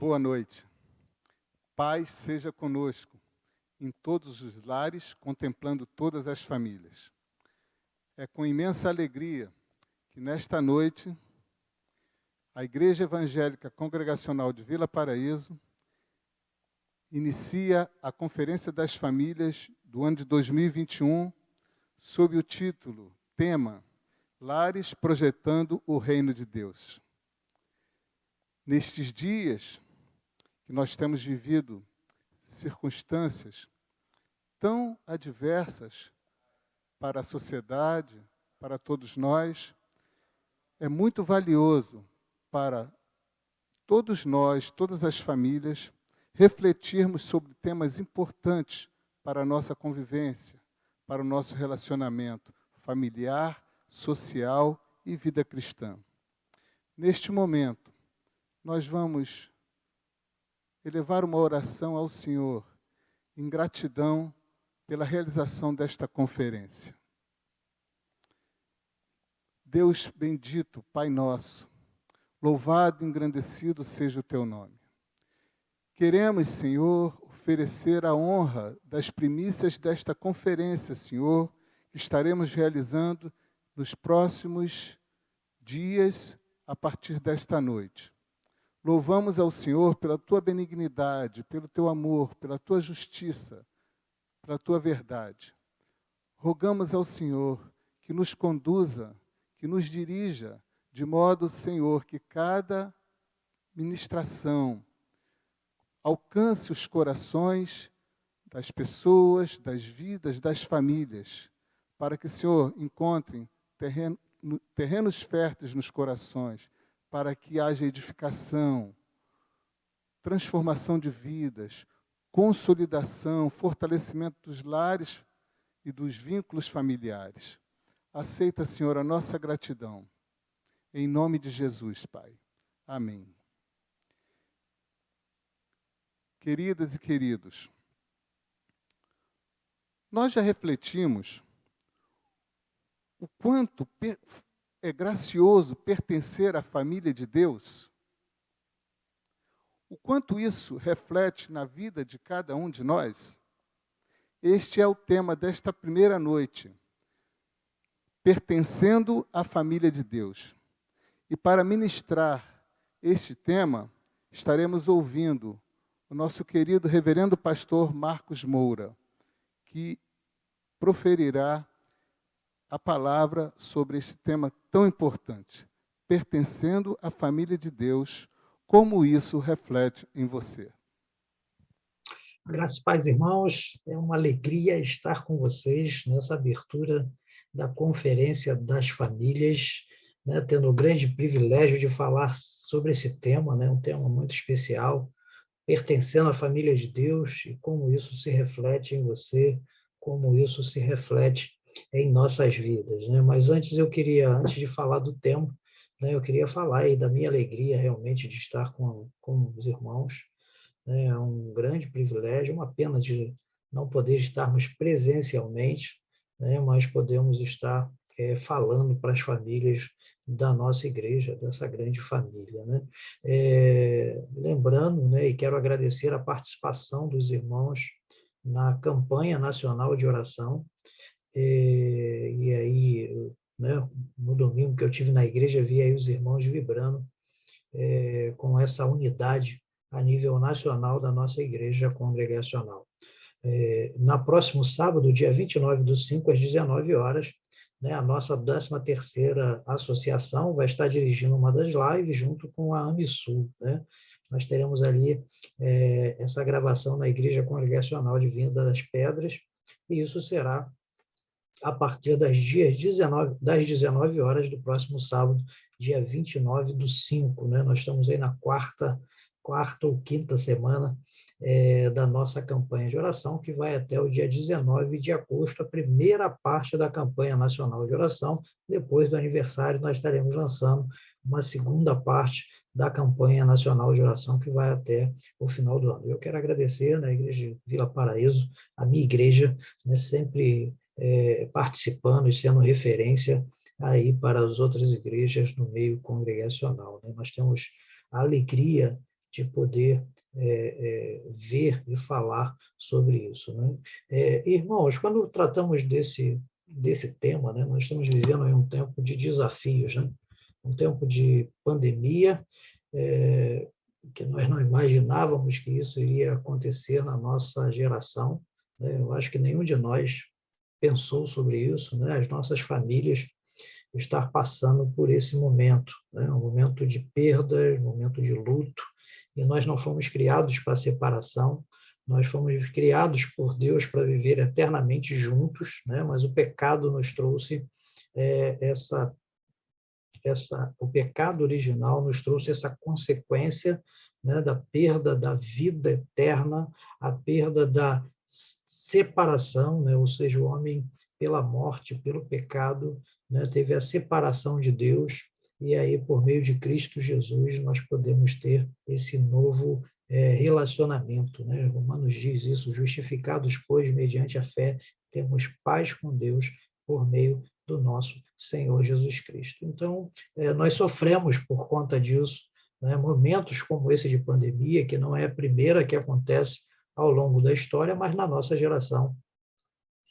Boa noite. Paz seja conosco, em todos os lares, contemplando todas as famílias. É com imensa alegria que, nesta noite, a Igreja Evangélica Congregacional de Vila Paraíso inicia a Conferência das Famílias do ano de 2021, sob o título, tema, Lares Projetando o Reino de Deus. Nestes dias que nós temos vivido circunstâncias tão adversas para a sociedade, para todos nós, é muito valioso para todos nós, todas as famílias, refletirmos sobre temas importantes para a nossa convivência, para o nosso relacionamento familiar, social e vida cristã. Neste momento, nós vamos elevar uma oração ao Senhor em gratidão pela realização desta conferência. Deus bendito, Pai nosso, louvado e engrandecido seja o teu nome. Queremos, Senhor, oferecer a honra das primícias desta conferência, Senhor, que estaremos realizando nos próximos dias a partir desta noite. Louvamos ao Senhor pela tua benignidade, pelo teu amor, pela tua justiça, pela tua verdade. Rogamos ao Senhor que nos conduza, que nos dirija, de modo, Senhor, que cada ministração alcance os corações das pessoas, das vidas, das famílias, para que, Senhor, encontrem terrenos férteis nos corações, para que haja edificação, transformação de vidas, consolidação, fortalecimento dos lares e dos vínculos familiares. Aceita, Senhor, a nossa gratidão. Em nome de Jesus, Pai. Amém. Queridas e queridos, nós já refletimos o quanto é gracioso pertencer à família de Deus? O quanto isso reflete na vida de cada um de nós? Este é o tema desta primeira noite, pertencendo à família de Deus. E para ministrar este tema, estaremos ouvindo o nosso querido reverendo pastor Marcos Moura, que proferirá a palavra sobre este tema tão importante, pertencendo à família de Deus, como isso reflete em você. Graças e paz, irmãos, é uma alegria estar com vocês nessa abertura da Conferência das Famílias, né, tendo o grande privilégio de falar sobre esse tema, né, um tema muito especial, pertencendo à família de Deus e como isso se reflete em você, como isso se reflete em nossas vidas, né? Mas antes de falar do tema, né, eu queria falar aí da minha alegria realmente de estar com os irmãos, né? É um grande privilégio, uma pena de não poder estarmos presencialmente, né, mas podemos estar falando para as famílias da nossa igreja, dessa grande família, né? Lembrando, né, e quero agradecer a participação dos irmãos na campanha nacional de oração, e aí, né, no domingo que eu tive na igreja, vi aí os irmãos vibrando com essa unidade a nível nacional da nossa igreja congregacional. Na próximo sábado, dia 29/5, às 19 horas, né, a nossa 13ª associação vai estar dirigindo uma das lives junto com a Amisul, né? Nós teremos ali essa gravação na Igreja Congregacional de Vinda das Pedras, e isso será a partir das 19 horas do próximo sábado, dia 29/5, né? Nós estamos aí na quarta ou quinta semana da nossa campanha de oração, que vai até o dia 19 de agosto, a primeira parte da campanha nacional de oração. Depois do aniversário, nós estaremos lançando uma segunda parte da campanha nacional de oração, que vai até o final do ano. Eu quero agradecer, né, Igreja de Vila Paraíso, a minha igreja, né, sempre participando e sendo referência aí para as outras igrejas no meio congregacional, né? Nós temos a alegria de poder ver e falar sobre isso, né? Irmãos, quando tratamos desse tema, né, nós estamos vivendo em um tempo de desafios, né? Um tempo de pandemia, que nós não imaginávamos que isso iria acontecer na nossa geração, né? Eu acho que nenhum de nós pensou sobre isso, né? As nossas famílias estar passando por esse momento, né? Um momento de perda, um momento de luto, e nós não fomos criados para separação, nós fomos criados por Deus para viver eternamente juntos, né? Mas o pecado nos trouxe o pecado original nos trouxe essa consequência, né, da perda da vida eterna, a perda da separação, né, ou seja, o homem pela morte, pelo pecado, né, teve a separação de Deus, e aí por meio de Cristo Jesus nós podemos ter esse novo relacionamento, né? Romanos diz isso: justificados, pois, mediante a fé, temos paz com Deus por meio do nosso Senhor Jesus Cristo. Então, nós sofremos por conta disso, né? Momentos como esse de pandemia, que não é a primeira que acontece ao longo da história, mas na nossa geração,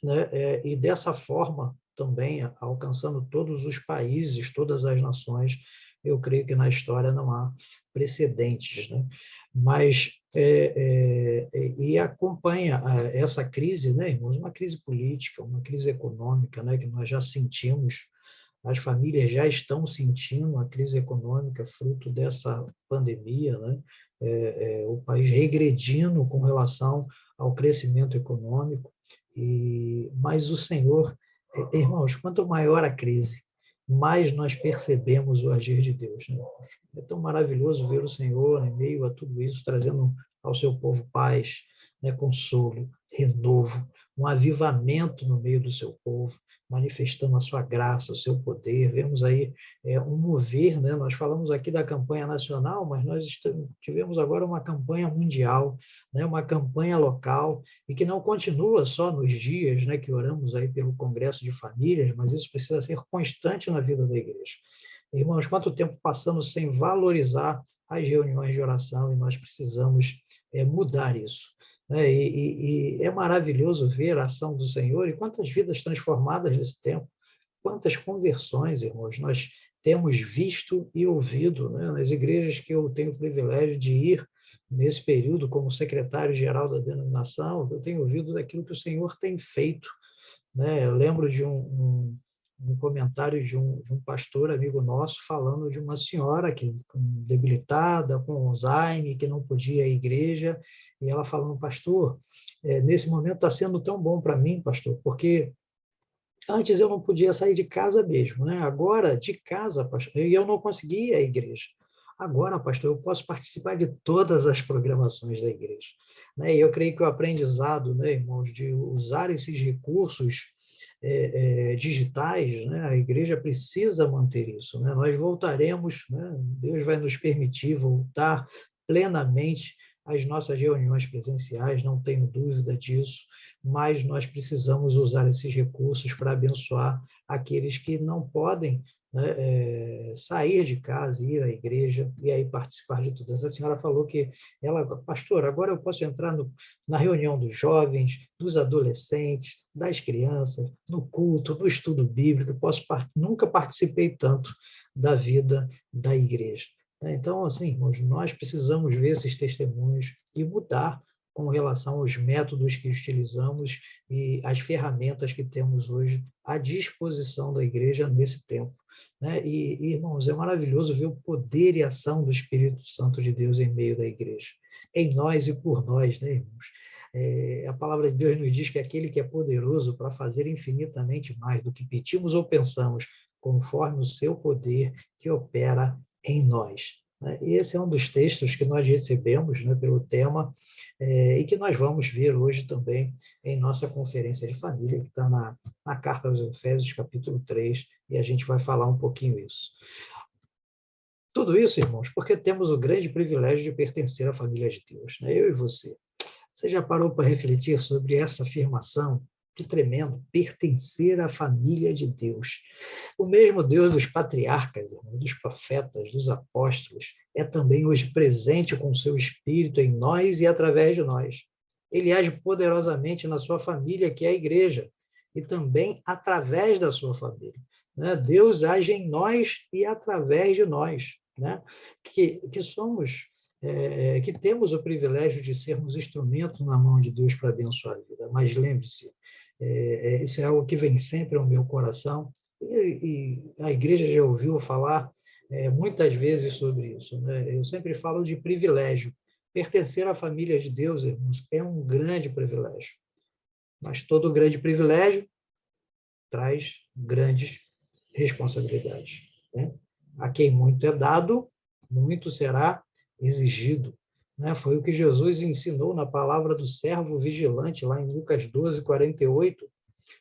né? E dessa forma também, alcançando todos os países, todas as nações, eu creio que na história não há precedentes, né? Mas, e acompanha essa crise, né, irmãos, uma crise política, uma crise econômica, né, que nós já sentimos, as famílias já estão sentindo a crise econômica fruto dessa pandemia, né? O país regredindo com relação ao crescimento econômico, mas o Senhor, irmãos, quanto maior a crise, mais nós percebemos o agir de Deus, né? É tão maravilhoso ver o Senhor em meio a tudo isso, trazendo ao seu povo paz, né, consolo, renovo, um avivamento no meio do seu povo, manifestando a sua graça, o seu poder. Vemos aí um mover, né? Nós falamos aqui da campanha nacional, mas nós tivemos agora uma campanha mundial, né? Uma campanha local, e que não continua só nos dias, né, que oramos aí pelo Congresso de Famílias, mas isso precisa ser constante na vida da igreja. Irmãos, quanto tempo passamos sem valorizar as reuniões de oração, e nós precisamos mudar isso, né? E é maravilhoso ver a ação do Senhor e quantas vidas transformadas nesse tempo, quantas conversões, irmãos, nós temos visto e ouvido, né, nas igrejas que eu tenho o privilégio de ir nesse período como secretário-geral da denominação. Eu tenho ouvido daquilo que o Senhor tem feito, né? Eu lembro de um comentário de um pastor amigo nosso falando de uma senhora que debilitada, com Alzheimer, que não podia ir à igreja, e ela falando: pastor, nesse momento está sendo tão bom para mim, pastor, porque antes eu não podia sair de casa mesmo, né? Agora, de casa, pastor, e eu não conseguia ir à igreja. Agora, pastor, eu posso participar de todas as programações da igreja, né? E eu creio que o aprendizado, né, irmãos, de usar esses recursos digitais, né, a igreja precisa manter isso, né? Nós voltaremos, né? Deus vai nos permitir voltar plenamente às nossas reuniões presenciais, não tenho dúvida disso, mas nós precisamos usar esses recursos para abençoar aqueles que não podem, né, sair de casa, ir à igreja e aí participar de tudo. Essa senhora falou que ela: pastor, agora eu posso entrar na reunião dos jovens, dos adolescentes, das crianças, no culto, no estudo bíblico, nunca participei tanto da vida da igreja. Então, assim, nós precisamos ver esses testemunhos e mudar com relação aos métodos que utilizamos e as ferramentas que temos hoje à disposição da igreja nesse tempo, né? Irmãos, é maravilhoso ver o poder e a ação do Espírito Santo de Deus em meio da igreja, em nós e por nós, né, irmãos? A palavra de Deus nos diz que aquele que é poderoso para fazer infinitamente mais do que pedimos ou pensamos, conforme o seu poder que opera em nós. E esse é um dos textos que nós recebemos, né, pelo tema, e que nós vamos ver hoje também em nossa conferência de família, que está na Carta aos Efésios, capítulo 3, e a gente vai falar um pouquinho isso. Tudo isso, irmãos, porque temos o grande privilégio de pertencer à família de Deus, né? Eu e você. Você já parou para refletir sobre essa afirmação, Que tremendo, pertencer à família de Deus. O mesmo Deus dos patriarcas, dos profetas, dos apóstolos, é também hoje presente com o seu Espírito em nós e através de nós. Ele age poderosamente na sua família, que é a igreja, e também através da sua família. Deus age em nós e através de nós, que somos, que temos o privilégio de sermos instrumento na mão de Deus para abençoar a vida. Mas lembre-se, isso é algo que vem sempre ao meu coração, e a igreja já ouviu falar muitas vezes sobre isso. Eu sempre falo de privilégio. Pertencer à família de Deus, irmãos, é um grande privilégio. Mas todo grande privilégio traz grandes responsabilidades. A quem muito é dado, muito será exigido. Foi o que Jesus ensinou na palavra do servo vigilante, lá em Lucas 12, 48,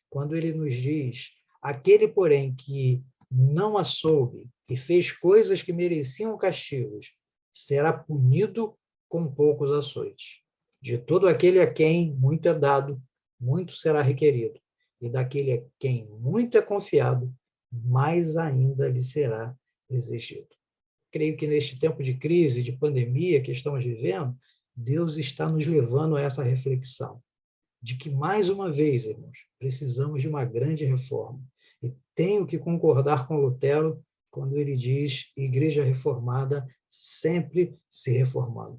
quando ele nos diz: aquele, porém, que não a soube e fez coisas que mereciam castigos, será punido com poucos açoites. De todo aquele a quem muito é dado, muito será requerido. E daquele a quem muito é confiado, mais ainda lhe será exigido. Creio que neste tempo de crise, de pandemia que estamos vivendo, Deus está nos levando a essa reflexão de que, mais uma vez, irmãos, precisamos de uma grande reforma. E tenho que concordar com Lutero quando ele diz: igreja reformada sempre se reformando.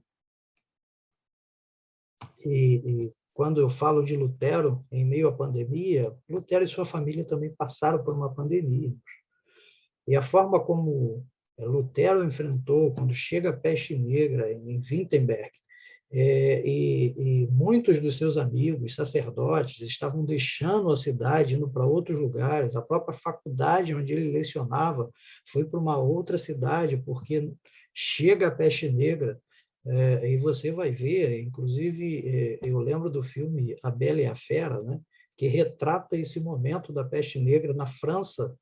E quando eu falo de Lutero, em meio à pandemia, Lutero e sua família também passaram por uma pandemia. E a forma como Lutero enfrentou, quando chega a peste negra em Wittenberg, e muitos dos seus amigos, sacerdotes, estavam deixando a cidade, indo para outros lugares. A própria faculdade onde ele lecionava foi para uma outra cidade, porque chega a peste negra. E você vai ver, inclusive, eu lembro do filme A Bela e a Fera, que retrata esse momento da peste negra na França,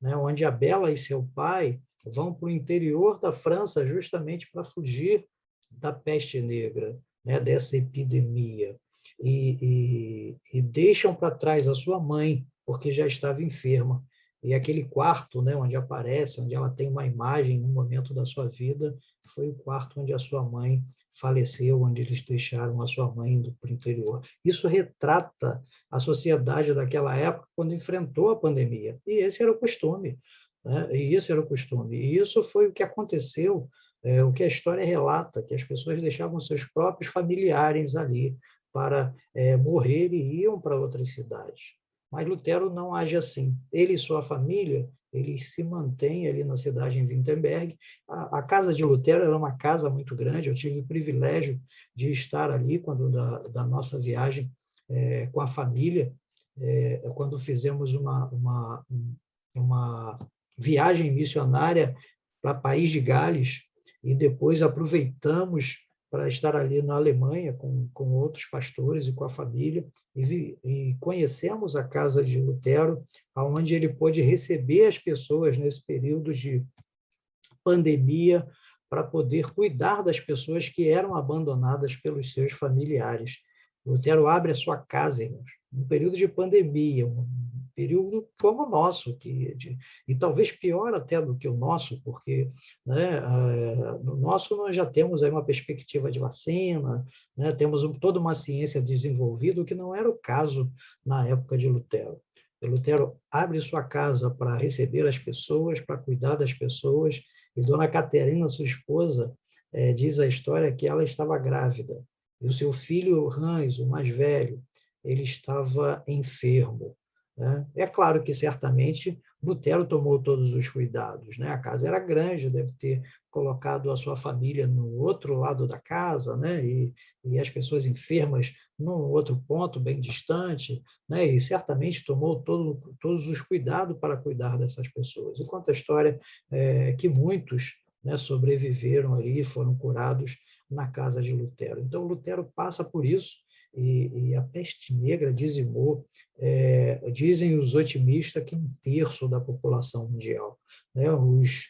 onde a Bela e seu pai vão para o interior da França justamente para fugir da peste negra, dessa epidemia, e deixam para trás a sua mãe, porque já estava enferma. E aquele quarto, onde aparece, onde ela tem uma imagem no momento da sua vida, foi o quarto onde a sua mãe faleceu, onde eles deixaram a sua mãe indo para o interior. Isso retrata a sociedade daquela época quando enfrentou a pandemia. E esse era o costume. E isso foi o que aconteceu, o que a história relata, que as pessoas deixavam seus próprios familiares ali para morrer e iam para outras cidades. Mas Lutero não age assim. Ele e sua família, eles se mantêm ali na cidade em Wittenberg. A casa de Lutero era uma casa muito grande. Eu tive o privilégio de estar ali quando da nossa viagem com a família, quando fizemos uma viagem missionária para o país de Gales, e depois aproveitamos para estar ali na Alemanha com outros pastores e com a família, e conhecemos a casa de Lutero, onde ele pôde receber as pessoas nesse período de pandemia, para poder cuidar das pessoas que eram abandonadas pelos seus familiares. Lutero abre a sua casa, irmãos, num período de pandemia, um período como o nosso, e talvez pior até do que o nosso, porque no nosso nós já temos aí uma perspectiva de vacina, temos toda uma ciência desenvolvida, o que não era o caso na época de Lutero. Lutero abre sua casa para receber as pessoas, para cuidar das pessoas, e Dona Caterina, sua esposa, diz a história que ela estava grávida, e o seu filho Hans, o mais velho, ele estava enfermo. É claro que, certamente, Lutero tomou todos os cuidados. A casa era grande, deve ter colocado a sua família no outro lado da casa, e as pessoas enfermas num outro ponto bem distante, e certamente tomou todos os cuidados para cuidar dessas pessoas. E conta a história que muitos sobreviveram ali e foram curados na casa de Lutero. Então, Lutero passa por isso, e a peste negra dizimou, dizem os otimistas, que 1/3 da população mundial.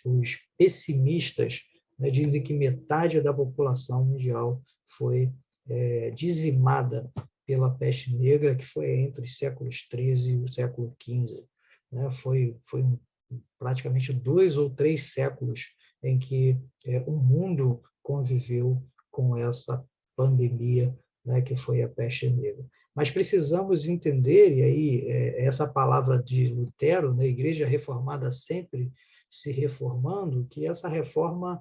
Os pessimistas dizem que metade da população mundial foi dizimada pela peste negra, que foi entre os séculos XIII e o século XV. Né? Foi praticamente 2 ou 3 séculos em que o mundo conviveu com essa pandemia, né, que foi a peste negra. Mas precisamos entender, e aí essa palavra de Lutero, na Igreja Reformada sempre se reformando, que essa reforma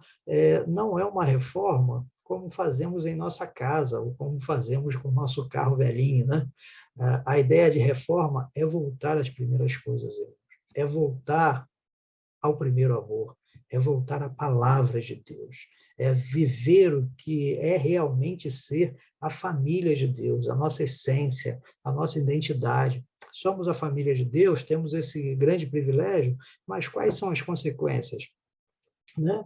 não é uma reforma como fazemos em nossa casa, ou como fazemos com o nosso carro velhinho. Né? A ideia de reforma é voltar às primeiras coisas, é voltar ao primeiro amor, é voltar à palavra de Deus, é viver o que é realmente ser a família de Deus, a nossa essência, a nossa identidade. Somos a família de Deus, temos esse grande privilégio, mas quais são as consequências? Né?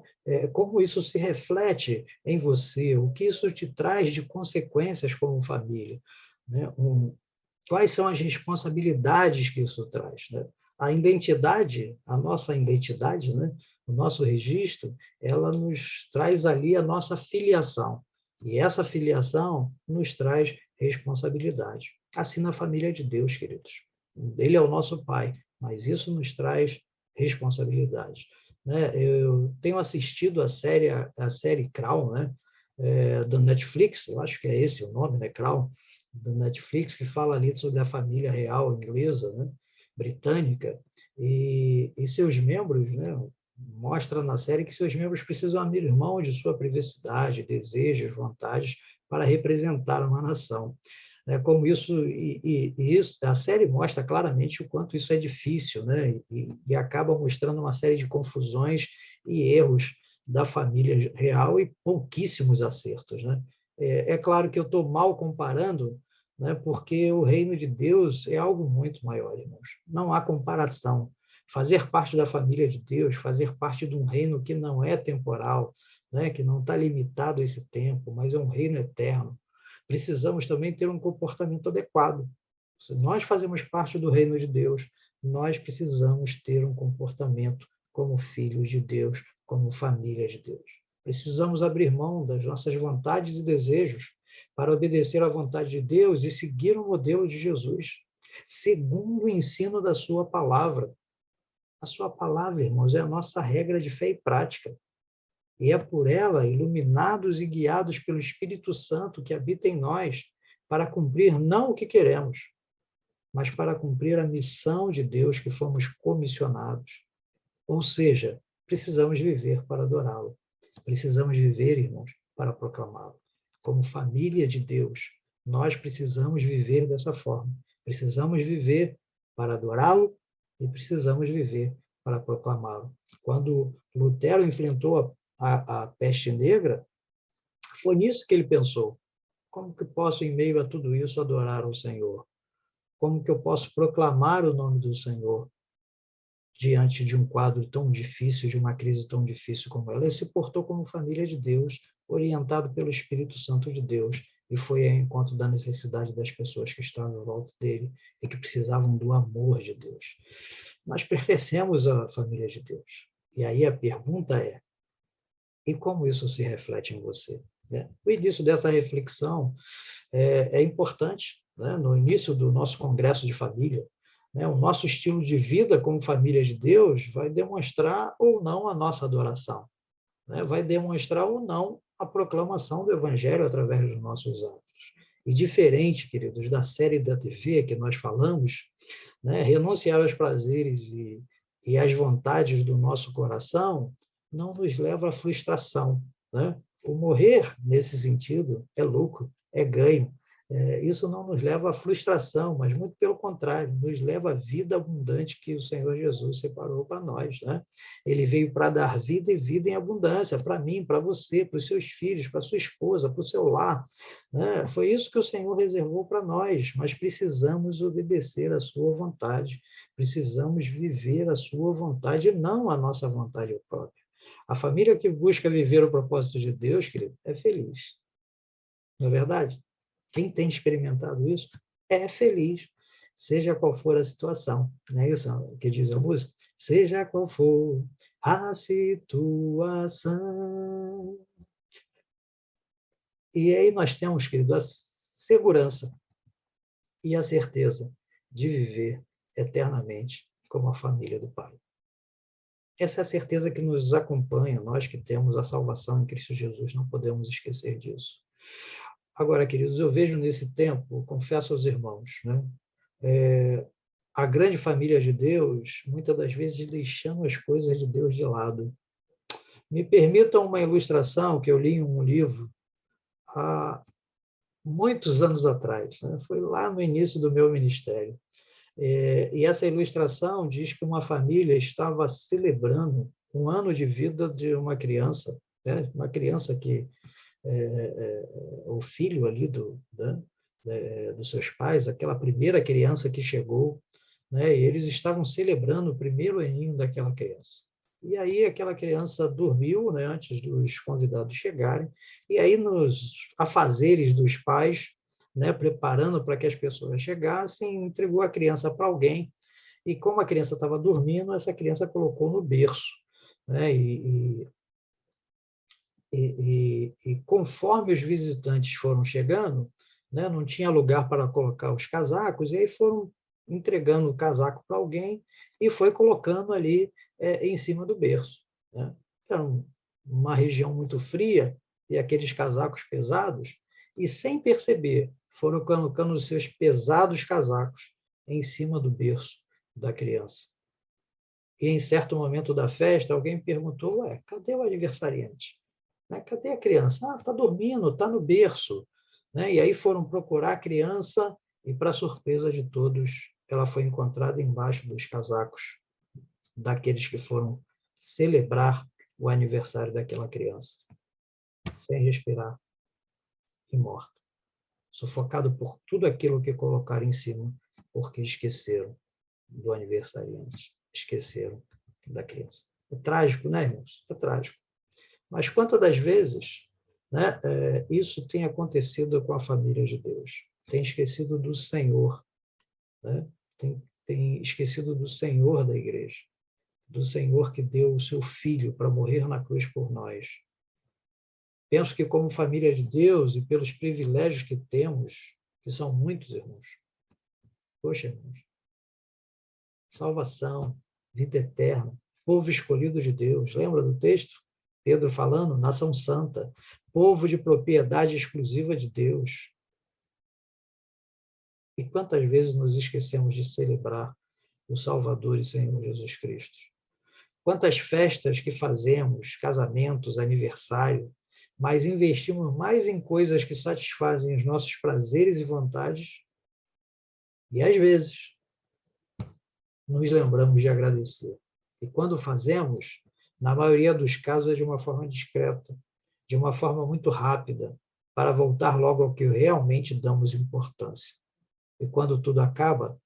Como isso se reflete em você? O que isso te traz de consequências como família? Né? Quais são as responsabilidades que isso traz? Né? A identidade, a nossa identidade, né? O nosso registro, ela nos traz ali a nossa filiação. E essa filiação nos traz responsabilidade. Assim na família de Deus, queridos. Ele é o nosso Pai, mas isso nos traz responsabilidade. Né? Eu tenho assistido a série Crown, né? Do Netflix, eu acho que é esse o nome, né? Crown, do Netflix, que fala ali sobre a família real inglesa, né? Britânica, e seus membros, né? Mostra na série que seus membros precisam abrir mão de sua privacidade, desejos, vontades para representar uma nação. Como isso, a série mostra claramente o quanto isso é difícil, né? E acaba mostrando uma série de confusões e erros da família real e pouquíssimos acertos, né? É claro que eu estou mal comparando, né? Porque o reino de Deus é algo muito maior, irmãos. Não há comparação. Fazer parte da família de Deus, fazer parte de um reino que não é temporal, né? Que não está limitado a esse tempo, mas é um reino eterno. Precisamos também ter um comportamento adequado. Se nós fazemos parte do reino de Deus, nós precisamos ter um comportamento como filhos de Deus, como família de Deus. Precisamos abrir mão das nossas vontades e desejos para obedecer à vontade de Deus e seguir o modelo de Jesus, segundo o ensino da sua palavra. A sua palavra, irmãos, é a nossa regra de fé e prática. E é por ela, iluminados e guiados pelo Espírito Santo que habita em nós, para cumprir não o que queremos, mas para cumprir a missão de Deus que fomos comissionados. Ou seja, precisamos viver para adorá-lo. Precisamos viver, irmãos, para proclamá-lo. Como família de Deus, nós precisamos viver dessa forma. Precisamos viver para adorá-lo e precisamos viver para proclamá-lo. Quando Lutero enfrentou a peste negra, foi nisso que ele pensou. Como que posso, em meio a tudo isso, adorar o Senhor? Como que eu posso proclamar o nome do Senhor diante de um quadro tão difícil, de uma crise tão difícil como ela? Ele se portou como família de Deus, orientado pelo Espírito Santo de Deus, e foi ao encontro da necessidade das pessoas que estavam em volta dele e que precisavam do amor de Deus. Nós pertencemos à família de Deus. E aí a pergunta é, e como isso se reflete em você? O início dessa reflexão é importante, né? No início do nosso congresso de família, né? O nosso estilo de vida como família de Deus vai demonstrar ou não a nossa adoração, né? Vai demonstrar ou não a proclamação do Evangelho através dos nossos atos. E diferente, queridos, da série da TV que nós falamos, né? Renunciar aos prazeres e às vontades do nosso coração não nos leva à frustração, né? O morrer, nesse sentido, é lucro, é ganho. Isso não nos leva à frustração, mas muito pelo contrário, nos leva à vida abundante que o Senhor Jesus separou para nós, né? Ele veio para dar vida e vida em abundância, para mim, para você, para os seus filhos, para a sua esposa, para o seu lar, né? Foi isso que o Senhor reservou para nós, mas precisamos obedecer à sua vontade, precisamos viver a sua vontade e não a nossa vontade própria. A família que busca viver o propósito de Deus, querido, é feliz. Não é verdade? Quem tem experimentado isso é feliz, seja qual for a situação. Não é isso que diz a música? Seja qual for a situação. E aí nós temos, querido, a segurança e a certeza de viver eternamente como a família do Pai. Essa é a certeza que nos acompanha, nós que temos a salvação em Cristo Jesus, não podemos esquecer disso. Agora, queridos, eu vejo nesse tempo, confesso aos irmãos, a grande família de Deus, muitas das vezes deixando as coisas de Deus de lado. Me permitam uma ilustração que eu li em um livro há muitos anos atrás, foi lá no início do meu ministério. E essa ilustração diz que uma família estava celebrando um ano de vida de uma criança, uma criança que o filho ali dos seus pais, aquela primeira criança que chegou, e eles estavam celebrando o primeiro aninho daquela criança. E aí aquela criança dormiu, antes dos convidados chegarem, e aí nos afazeres dos pais, preparando para que as pessoas chegassem, entregou a criança para alguém, e como a criança estava dormindo, essa criança colocou no berço, e conforme os visitantes foram chegando, não tinha lugar para colocar os casacos, e aí foram entregando o casaco para alguém e foi colocando ali em cima do berço. Era uma região muito fria, e aqueles casacos pesados, e sem perceber, foram colocando os seus pesados casacos em cima do berço da criança. E em certo momento da festa, alguém perguntou, cadê o aniversariante? Cadê a criança? Está dormindo, está no berço. E aí foram procurar a criança e, para surpresa de todos, ela foi encontrada embaixo dos casacos daqueles que foram celebrar o aniversário daquela criança, sem respirar e morta, sufocado por tudo aquilo que colocaram em cima, porque esqueceram do aniversariante, esqueceram da criança. É trágico, irmãos? É trágico. Mas quantas das vezes isso tem acontecido com a família de Deus? Tem esquecido do Senhor, tem esquecido do Senhor da igreja, do Senhor que deu o seu Filho para morrer na cruz por nós. Penso que como família de Deus e pelos privilégios que temos, que são muitos, irmãos, poxa, irmãos, salvação, vida eterna, povo escolhido de Deus, lembra do texto? Pedro falando, nação santa, povo de propriedade exclusiva de Deus. E quantas vezes nos esquecemos de celebrar o Salvador e Senhor Jesus Cristo? Quantas festas que fazemos, casamentos, aniversário, mas investimos mais em coisas que satisfazem os nossos prazeres e vontades, e às vezes nos lembramos de agradecer. E quando fazemos, na maioria dos casos é de uma forma discreta, de uma forma muito rápida, para voltar logo ao que realmente damos importância. E quando tudo acaba,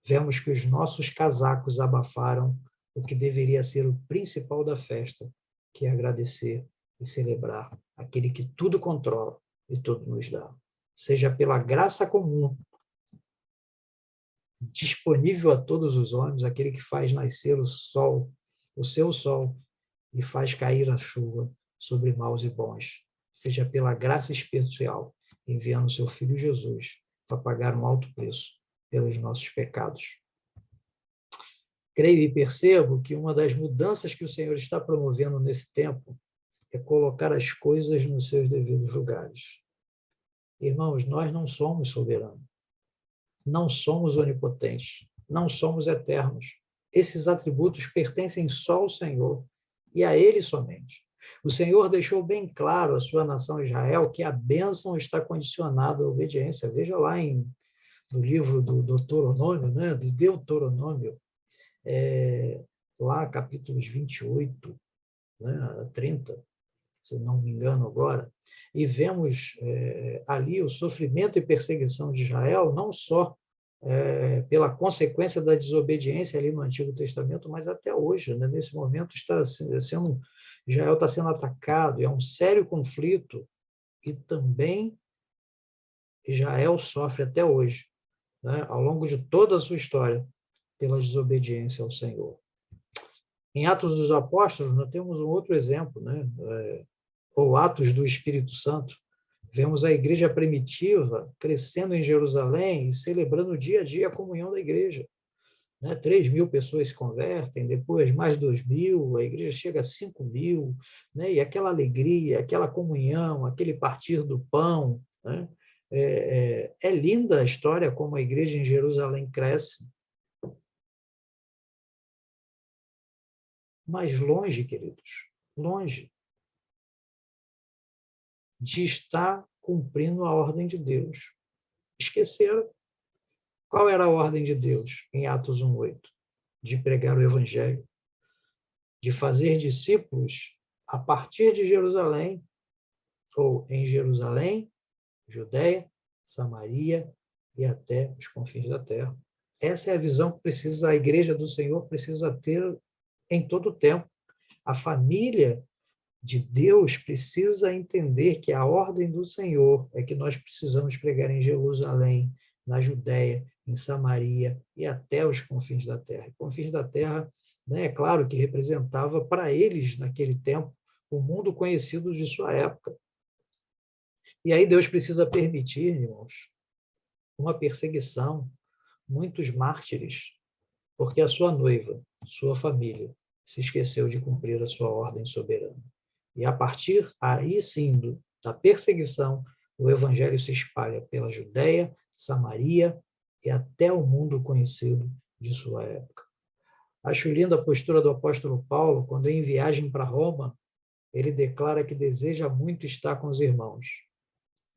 vemos que os nossos casacos abafaram o que deveria ser o principal da festa, que é agradecer e celebrar aquele que tudo controla e tudo nos dá. Seja pela graça comum, disponível a todos os homens, aquele que faz nascer o sol, o seu sol, e faz cair a chuva sobre maus e bons. Seja pela graça especial, enviando seu Filho Jesus para pagar um alto preço pelos nossos pecados. Creio e percebo que uma das mudanças que o Senhor está promovendo nesse tempo é colocar as coisas nos seus devidos lugares. Irmãos, nós não somos soberanos, não somos onipotentes, não somos eternos. Esses atributos pertencem só ao Senhor e a Ele somente. O Senhor deixou bem claro à sua nação Israel que a bênção está condicionada à obediência. Veja lá no livro do Deuteronômio, de Deuteronômio, lá capítulos 28, a 30, se não me engano agora, e vemos ali o sofrimento e perseguição de Israel, não só pela consequência da desobediência ali no Antigo Testamento, mas até hoje, nesse momento Israel está sendo atacado, é um sério conflito, e também Israel sofre até hoje, ao longo de toda a sua história, pela desobediência ao Senhor. Em Atos dos Apóstolos, nós temos um outro exemplo, ou Atos do Espírito Santo, Vemos a igreja primitiva crescendo em Jerusalém e celebrando dia a dia a comunhão da igreja. 3.000 pessoas se convertem, depois mais 2.000, a igreja chega a 5.000, e aquela alegria, aquela comunhão, aquele partir do pão. É linda a história como a igreja em Jerusalém cresce. Mas longe, queridos, longe de estar cumprindo a ordem de Deus. Esqueceram. Qual era a ordem de Deus em Atos 1:8? De pregar o evangelho, de fazer discípulos a partir de Jerusalém, ou em Jerusalém, Judeia, Samaria e até os confins da terra. Essa é a visão que a igreja do Senhor precisa ter em todo o tempo. A família de Deus precisa entender que a ordem do Senhor é que nós precisamos pregar em Jerusalém, na Judeia, em Samaria e até os confins da terra. E confins da terra, é claro que representava para eles, naquele tempo, o mundo conhecido de sua época. E aí Deus precisa permitir, irmãos, uma perseguição, muitos mártires, porque a sua noiva, sua família, se esqueceu de cumprir a sua ordem soberana. E a partir aí sim da perseguição, o evangelho se espalha pela Judeia, Samaria e até o mundo conhecido de sua época. Acho linda a postura do apóstolo Paulo, quando em viagem para Roma, ele declara que deseja muito estar com os irmãos,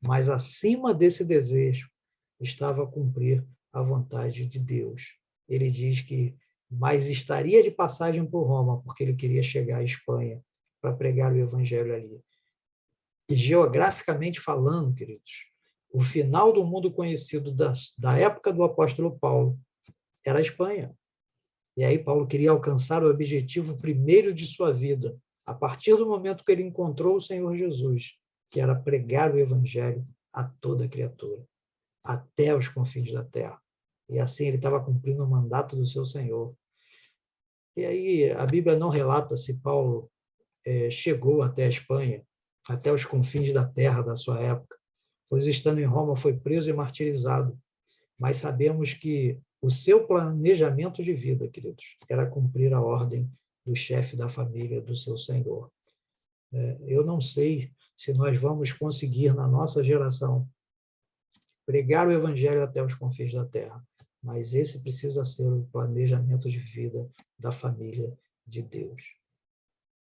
mas acima desse desejo estava cumprir a vontade de Deus. Ele diz que mas estaria de passagem por Roma, porque ele queria chegar à Espanha para pregar o evangelho ali. E geograficamente falando, queridos, o final do mundo conhecido da época do apóstolo Paulo era a Espanha. E aí Paulo queria alcançar o objetivo primeiro de sua vida, a partir do momento que ele encontrou o Senhor Jesus, que era pregar o evangelho a toda criatura, até os confins da terra. E assim ele estava cumprindo o mandato do seu Senhor. E aí a Bíblia não relata se Paulo chegou até a Espanha, até os confins da terra da sua época, pois estando em Roma foi preso e martirizado. Mas sabemos que o seu planejamento de vida, queridos, era cumprir a ordem do chefe da família do seu Senhor. Eu não sei se nós vamos conseguir, na nossa geração, pregar o evangelho até os confins da terra, mas esse precisa ser o planejamento de vida da família de Deus.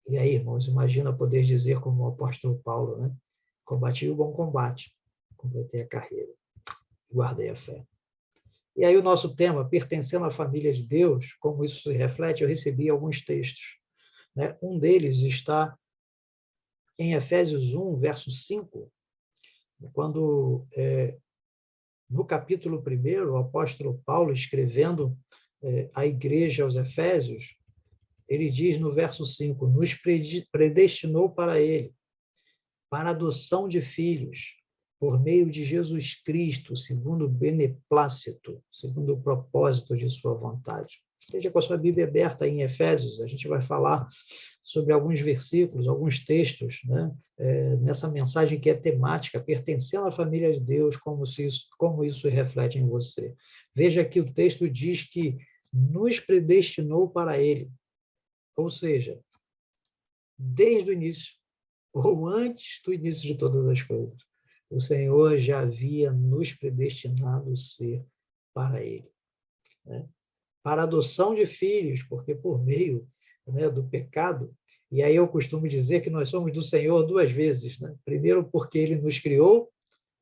E aí, irmãos, imagina poder dizer como o apóstolo Paulo, combati o bom combate, completei a carreira e guardei a fé. E aí o nosso tema, pertencendo à família de Deus, como isso se reflete, eu recebi alguns textos. Um deles está em Efésios 1, verso 5, quando, no capítulo 1, o apóstolo Paulo, escrevendo à igreja aos Efésios, ele diz no verso 5, nos predestinou para ele, para a adoção de filhos, por meio de Jesus Cristo, segundo o beneplácito, segundo o propósito de sua vontade. Esteja com a sua Bíblia aberta em Efésios, a gente vai falar sobre alguns versículos, alguns textos, nessa mensagem que é temática, pertencendo à família de Deus, como isso reflete em você. Veja que o texto diz que nos predestinou para ele, ou seja, desde o início, ou antes do início de todas as coisas, o Senhor já havia nos predestinado ser para ele. Para a adoção de filhos, porque por meio do pecado, e aí eu costumo dizer que nós somos do Senhor duas vezes. Primeiro, porque ele nos criou,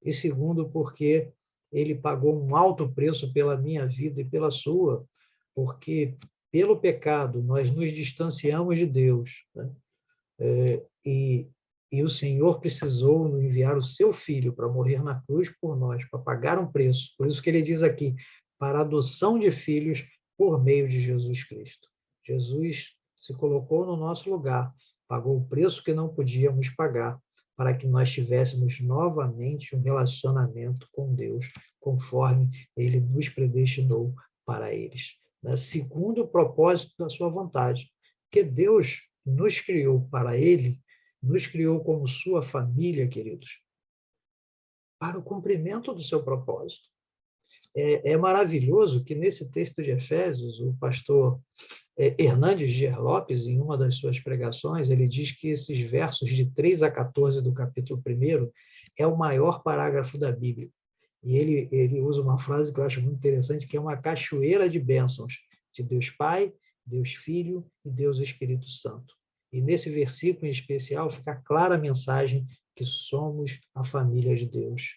e segundo, porque ele pagou um alto preço pela minha vida e pela sua, porque pelo pecado nós nos distanciamos de Deus. E o Senhor precisou enviar o seu Filho para morrer na cruz por nós, para pagar um preço. Por isso que ele diz aqui, para a adoção de filhos por meio de Jesus Cristo. Jesus se colocou no nosso lugar, pagou o preço que não podíamos pagar, para que nós tivéssemos novamente um relacionamento com Deus, conforme ele nos predestinou para eles, segundo o propósito da sua vontade. Porque Deus nos criou para ele, nos criou como sua família, queridos, para o cumprimento do seu propósito. É maravilhoso que nesse texto de Efésios, o pastor Hernandes Dias Lopes, em uma das suas pregações, ele diz que esses versos de 3 a 14 do capítulo 1 é o maior parágrafo da Bíblia. E ele usa uma frase que eu acho muito interessante, que é uma cachoeira de bênçãos de Deus Pai, Deus Filho e Deus Espírito Santo. E nesse versículo em especial fica clara a mensagem que somos a família de Deus,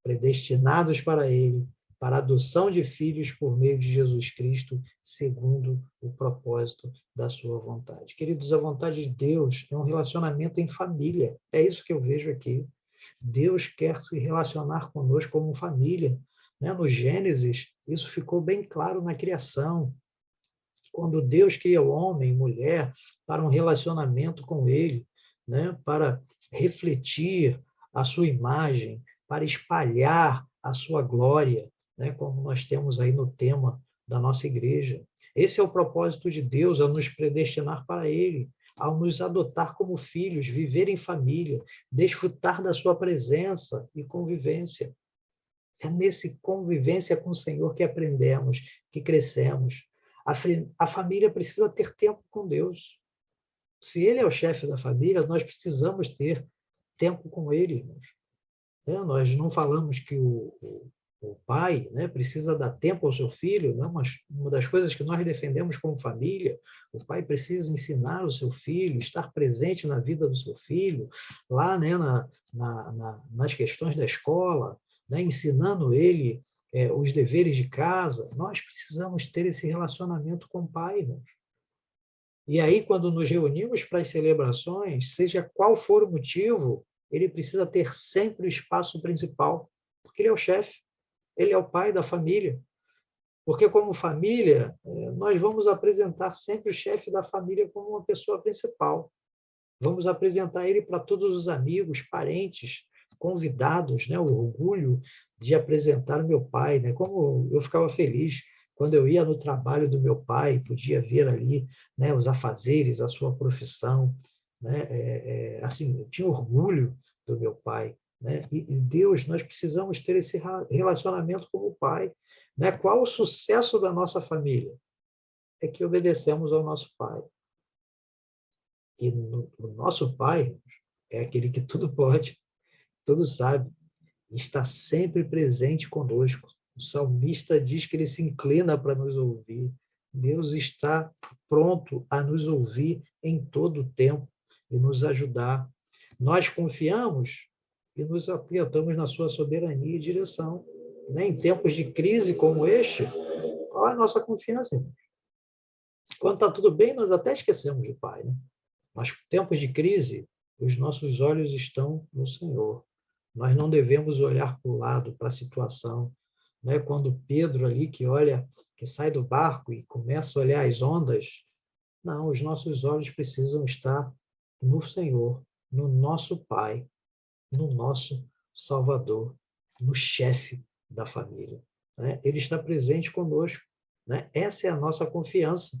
predestinados para Ele, para a adoção de filhos por meio de Jesus Cristo, segundo o propósito da sua vontade. Queridos, a vontade de Deus é um relacionamento em família. É isso que eu vejo aqui. Deus quer se relacionar conosco como família. No Gênesis, isso ficou bem claro na criação. Quando Deus cria o homem e mulher para um relacionamento com Ele, para refletir a sua imagem, para espalhar a sua glória, como nós temos aí no tema da nossa igreja. Esse é o propósito de Deus, ao nos predestinar para Ele, ao nos adotar como filhos, viver em família, desfrutar da sua presença e convivência. É nesse convivência com o Senhor que aprendemos, que crescemos. A família precisa ter tempo com Deus. Se Ele é o chefe da família, nós precisamos ter tempo com Ele, irmãos. Nós não falamos que o pai precisa dar tempo ao seu filho, mas uma das coisas que nós defendemos como família, o pai precisa ensinar o seu filho, estar presente na vida do seu filho, lá nas questões da escola, ensinando ele os deveres de casa. Nós precisamos ter esse relacionamento com o pai, irmãos. E aí, quando nos reunimos para as celebrações, seja qual for o motivo, ele precisa ter sempre o espaço principal, porque ele é o chefe, ele é o pai da família. Porque, como família, nós vamos apresentar sempre o chefe da família como uma pessoa principal. Vamos apresentar ele para todos os amigos, parentes, convidados, o orgulho de apresentar o meu pai, como eu ficava feliz quando eu ia no trabalho do meu pai, podia ver ali os afazeres, a sua profissão, assim, eu tinha orgulho do meu pai. E Deus, nós precisamos ter esse relacionamento com o pai. Qual o sucesso da nossa família? É que obedecemos ao nosso pai. E o nosso pai é aquele que tudo pode, tudo sabe, está sempre presente conosco. O salmista diz que ele se inclina para nos ouvir. Deus está pronto a nos ouvir em todo o tempo e nos ajudar. Nós confiamos e nos apoiamos na sua soberania e direção. Em tempos de crise como este, qual é a nossa confiança, irmãos? Quando está tudo bem, nós até esquecemos do Pai, Mas tempos de crise, os nossos olhos estão no Senhor. Nós não devemos olhar para o lado, para a situação. Quando Pedro ali que sai do barco e começa a olhar as ondas, não, os nossos olhos precisam estar no Senhor, no nosso Pai, no nosso Salvador, no chefe da família. Ele está presente conosco. Essa é a nossa confiança.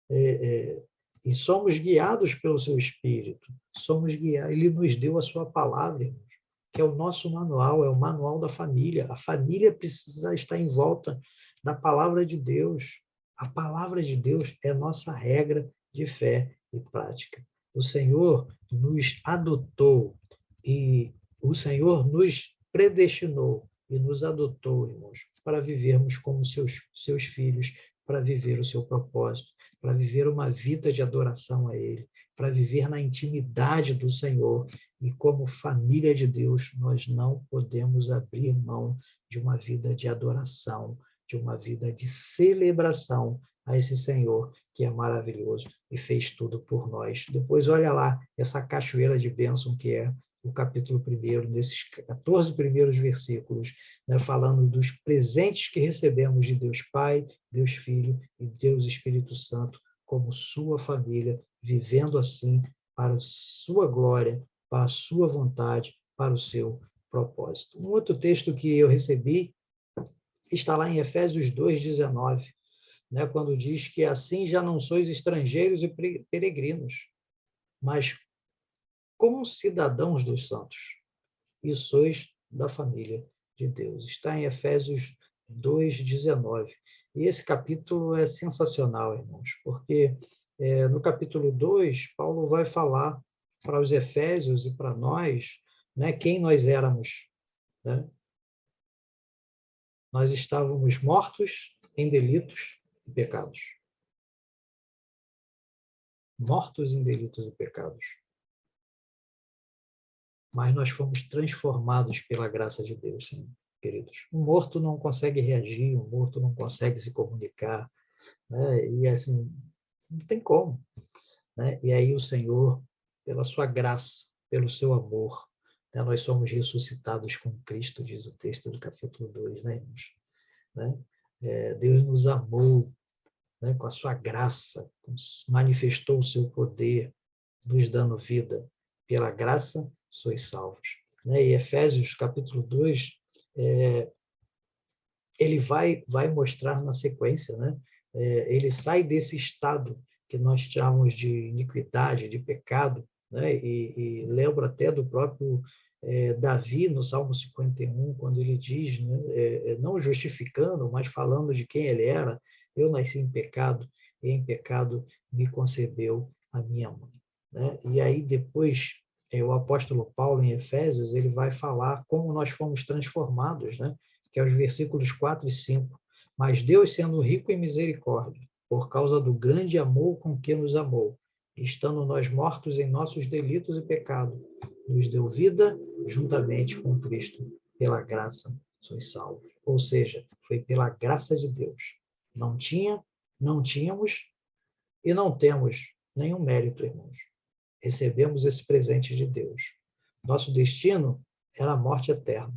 E somos guiados pelo seu Espírito. Somos guiados. Ele nos deu a sua palavra, irmãos, que é o nosso manual, é o manual da família. A família precisa estar em volta da palavra de Deus. A palavra de Deus é nossa regra de fé e prática. O Senhor nos adotou e o Senhor nos predestinou e nos adotou, irmãos, para vivermos como seus filhos, para viver o seu propósito, para viver uma vida de adoração a Ele, para viver na intimidade do Senhor. E como família de Deus, nós não podemos abrir mão de uma vida de adoração, de uma vida de celebração a esse Senhor que é maravilhoso e fez tudo por nós. Depois olha lá essa cachoeira de bênção que é o capítulo 1, nesses 14 primeiros versículos, falando dos presentes que recebemos de Deus Pai, Deus Filho e Deus Espírito Santo, como sua família, vivendo assim para a sua glória, para a sua vontade, para o seu propósito. Um outro texto que eu recebi está lá em Efésios 2:19, quando diz que assim já não sois estrangeiros e peregrinos, mas concidadãos dos santos, e sois da família de Deus. Está em Efésios 2:19. E esse capítulo é sensacional, irmãos, porque no capítulo 2, Paulo vai falar para os efésios e para nós, né, quem nós éramos. Né? Nós estávamos mortos em delitos e pecados. Mortos em delitos e pecados. Mas nós fomos transformados pela graça de Deus, sim, queridos. Um morto não consegue reagir, um morto não consegue se comunicar, né? E assim, não tem como. Né? E aí o Senhor, pela sua graça, pelo seu amor, né? Nós somos ressuscitados com Cristo, diz o texto do capítulo 2, né, irmãos? Né? Deus nos amou, né? Com a sua graça, manifestou o seu poder, nos dando vida. Pela graça, sois salvos. Né? E Efésios, capítulo 2, ele vai mostrar na sequência, né? Ele sai desse estado que nós chamamos de iniquidade, de pecado, né? E lembro até do próprio Davi, no Salmo 51, quando ele diz, né? Não justificando, mas falando de quem ele era: eu nasci em pecado, e em pecado me concebeu a minha mãe. Né? E aí depois, o apóstolo Paulo, em Efésios, ele vai falar como nós fomos transformados, né? Que é os versículos 4 e 5. Mas Deus, sendo rico em misericórdia, por causa do grande amor com que nos amou, estando nós mortos em nossos delitos e pecados, nos deu vida juntamente com Cristo. Pela graça sois salvos. Ou seja, foi pela graça de Deus. Não tínhamos e não temos nenhum mérito, irmãos. Recebemos esse presente de Deus. Nosso destino era a morte eterna.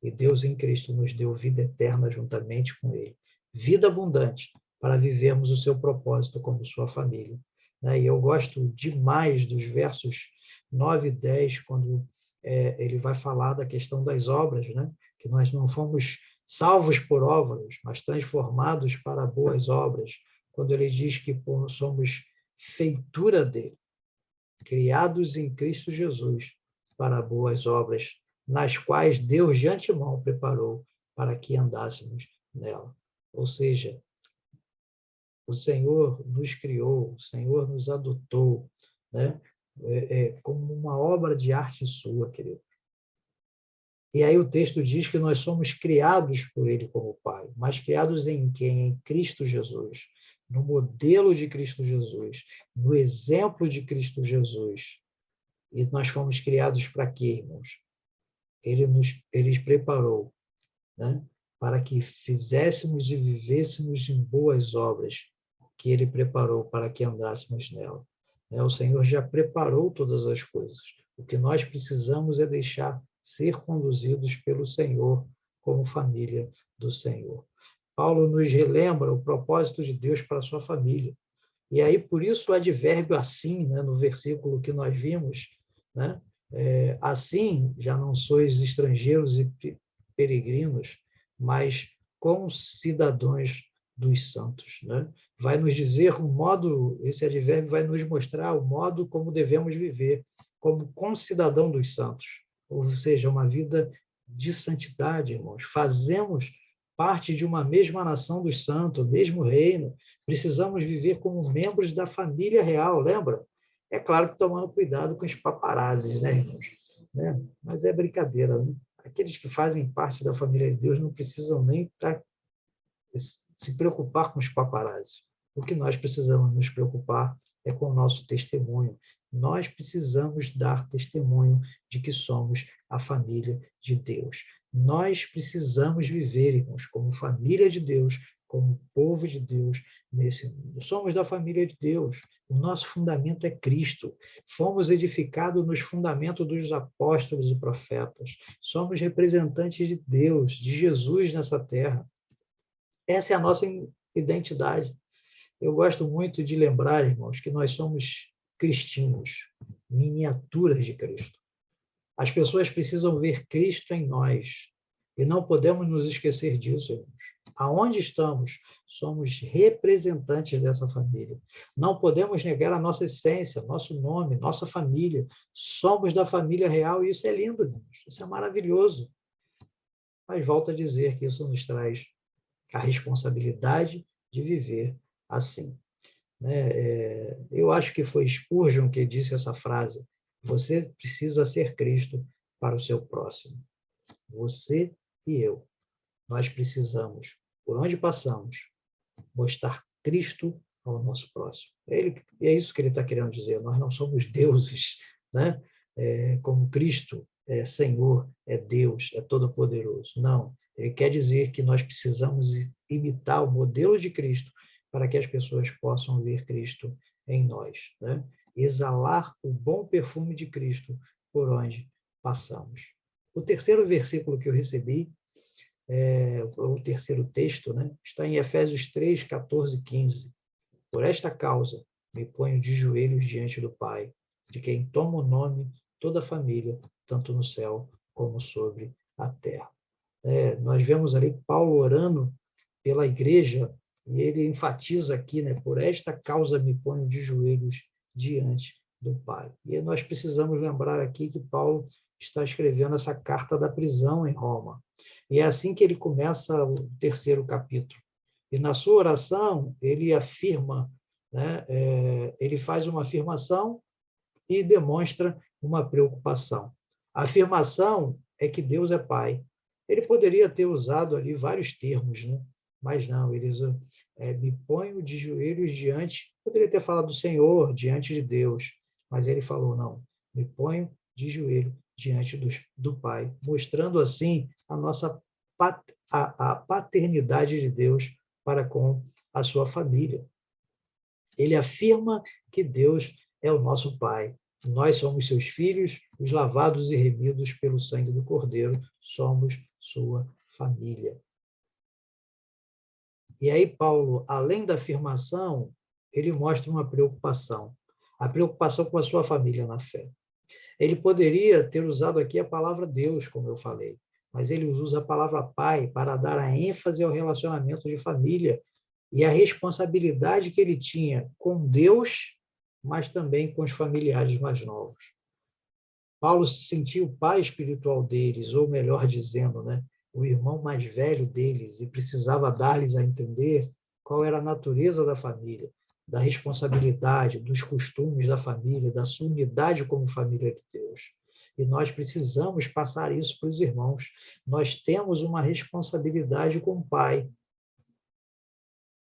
E Deus em Cristo nos deu vida eterna juntamente com Ele. Vida abundante para vivermos o seu propósito como sua família. E eu gosto demais dos versos 9 e 10, quando ele vai falar da questão das obras, né? Que nós não fomos salvos por obras, mas transformados para boas obras, quando ele diz que somos feitura dele, criados em Cristo Jesus para boas obras, nas quais Deus de antemão preparou para que andássemos nela. Ou seja, o Senhor nos criou, o Senhor nos adotou, né? Como uma obra de arte sua, querido. E aí o texto diz que nós somos criados por Ele como Pai, mas criados em quem? Em Cristo Jesus, no modelo de Cristo Jesus, no exemplo de Cristo Jesus. E nós fomos criados para quê, irmãos? Ele preparou, né? Para que fizéssemos e vivêssemos em boas obras que Ele preparou para que andássemos nela. O Senhor já preparou todas as coisas. O que nós precisamos é deixar ser conduzidos pelo Senhor como família do Senhor. Paulo nos relembra o propósito de Deus para a sua família. E aí, por isso, o advérbio assim, né, no versículo que nós vimos, né, assim já não sois estrangeiros e peregrinos, mas concidadãos dos santos. Né? Vai nos dizer o modo, esse advérbio vai nos mostrar o modo como devemos viver, como concidadão dos santos. Ou seja, uma vida de santidade, irmãos. Fazemos parte de uma mesma nação dos santos, mesmo reino. Precisamos viver como membros da família real, lembra? É claro que tomando cuidado com os paparazzis, né, irmãos? Né? Mas é brincadeira, né? Aqueles que fazem parte da família de Deus não precisam nem se preocupar com os paparazzis. O que nós precisamos nos preocupar é com o nosso testemunho. Nós precisamos dar testemunho de que somos a família de Deus. Nós precisamos viver, irmãos, como família de Deus, como povo de Deus nesse mundo. Somos da família de Deus. O nosso fundamento é Cristo. Fomos edificados nos fundamentos dos apóstolos e profetas. Somos representantes de Deus, de Jesus nessa terra. Essa é a nossa identidade. Eu gosto muito de lembrar, irmãos, que nós somos cristinhos, miniaturas de Cristo. As pessoas precisam ver Cristo em nós e não podemos nos esquecer disso, irmãos. Aonde estamos, somos representantes dessa família. Não podemos negar a nossa essência, nosso nome, nossa família. Somos da família real e isso é lindo, irmãos. Isso é maravilhoso. mas volto a dizer que isso nos traz a responsabilidade de viver assim. Eu acho que foi Spurgeon que disse essa frase: você precisa ser Cristo para o seu próximo. Você e eu, nós precisamos, por onde passamos, mostrar Cristo ao nosso próximo. É isso que ele está querendo dizer. Nós não somos deuses, né? Como Cristo é Senhor, é Deus, é todo-poderoso. Não. Ele quer dizer que nós precisamos imitar o modelo de Cristo para que as pessoas possam ver Cristo em nós, né? Exalar o bom perfume de Cristo por onde passamos. O terceiro versículo que eu recebi, o terceiro texto, né, está em Efésios 3, 14 e 15. Por esta causa, me ponho de joelhos diante do Pai, de quem toma o nome toda a família, tanto no céu como sobre a terra. Nós vemos ali Paulo orando pela igreja, e ele enfatiza aqui, né, por esta causa me ponho de joelhos diante do Pai. E nós precisamos lembrar aqui que Paulo está escrevendo essa carta da prisão em Roma. E é assim que ele começa o terceiro capítulo. E na sua oração, ele afirma, né, ele faz uma afirmação e demonstra uma preocupação. A afirmação é que Deus é Pai. Ele poderia ter usado ali vários termos, né? Mas não, ele me ponho de joelhos diante, poderia ter falado do Senhor, diante de Deus, mas ele falou, não, me ponho de joelho diante do Pai, mostrando assim a nossa a paternidade de Deus para com a sua família. Ele afirma que Deus é o nosso Pai. Nós somos seus filhos, os lavados e remidos pelo sangue do Cordeiro, somos sua família. E aí Paulo, além da afirmação, ele mostra uma preocupação, a preocupação com a sua família na fé. Ele poderia ter usado aqui a palavra Deus, como eu falei, mas ele usa a palavra Pai para dar a ênfase ao relacionamento de família e a responsabilidade que ele tinha com Deus, mas também com os familiares mais novos. Paulo se sentia o pai espiritual deles, ou melhor dizendo, né, o irmão mais velho deles, e precisava dar-lhes a entender qual era a natureza da família, da responsabilidade, dos costumes da família, da sua unidade como família de Deus. E nós precisamos passar isso para os irmãos. Nós temos uma responsabilidade com o Pai,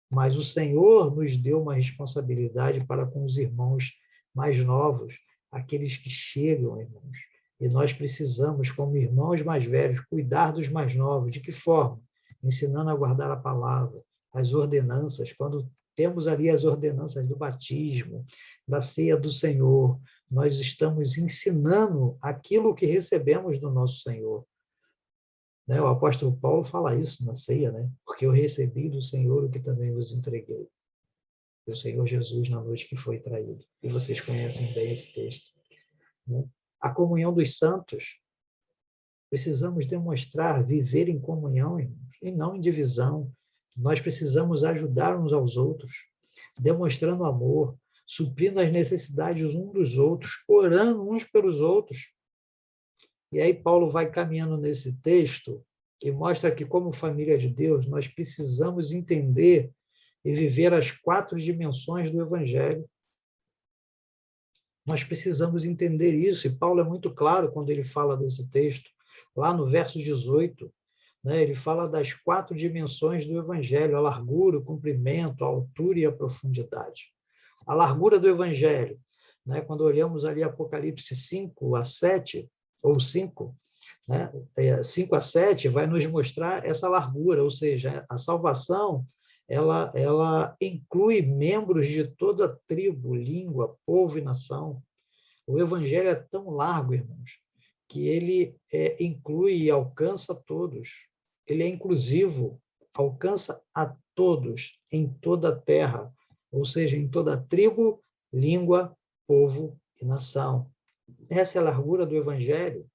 mas o Senhor nos deu uma responsabilidade para com os irmãos mais novos, aqueles que chegam, irmãos. E nós precisamos, como irmãos mais velhos, cuidar dos mais novos. De que forma? Ensinando a guardar a palavra, as ordenanças. Quando temos ali as ordenanças do batismo, da ceia do Senhor, nós estamos ensinando aquilo que recebemos do nosso Senhor. O apóstolo Paulo fala isso na ceia, né? Porque eu recebi do Senhor o que também vos entreguei. O Senhor Jesus na noite que foi traído. E vocês conhecem bem esse texto. Né? A comunhão dos santos, precisamos demonstrar, viver em comunhão, irmãos, e não em divisão. Nós precisamos ajudar uns aos outros, demonstrando amor, suprindo as necessidades uns dos outros, orando uns pelos outros. E aí Paulo vai caminhando nesse texto e mostra que, como família de Deus, nós precisamos entender e viver as 4 dimensões do Evangelho. Nós precisamos entender isso, e Paulo é muito claro quando ele fala desse texto. Lá no verso 18, né, ele fala das 4 dimensões do Evangelho, a largura, o comprimento, a altura e a profundidade. A largura do Evangelho, né, quando olhamos ali Apocalipse 5 a 7, ou 5, né, 5 a 7, vai nos mostrar essa largura, ou seja, a salvação, ela inclui membros de toda tribo, língua, povo e nação. O Evangelho é tão largo, irmãos, que ele inclui e alcança todos. Ele é inclusivo, alcança a todos, em toda a terra, ou seja, em toda tribo, língua, povo e nação. Essa é a largura do Evangelho.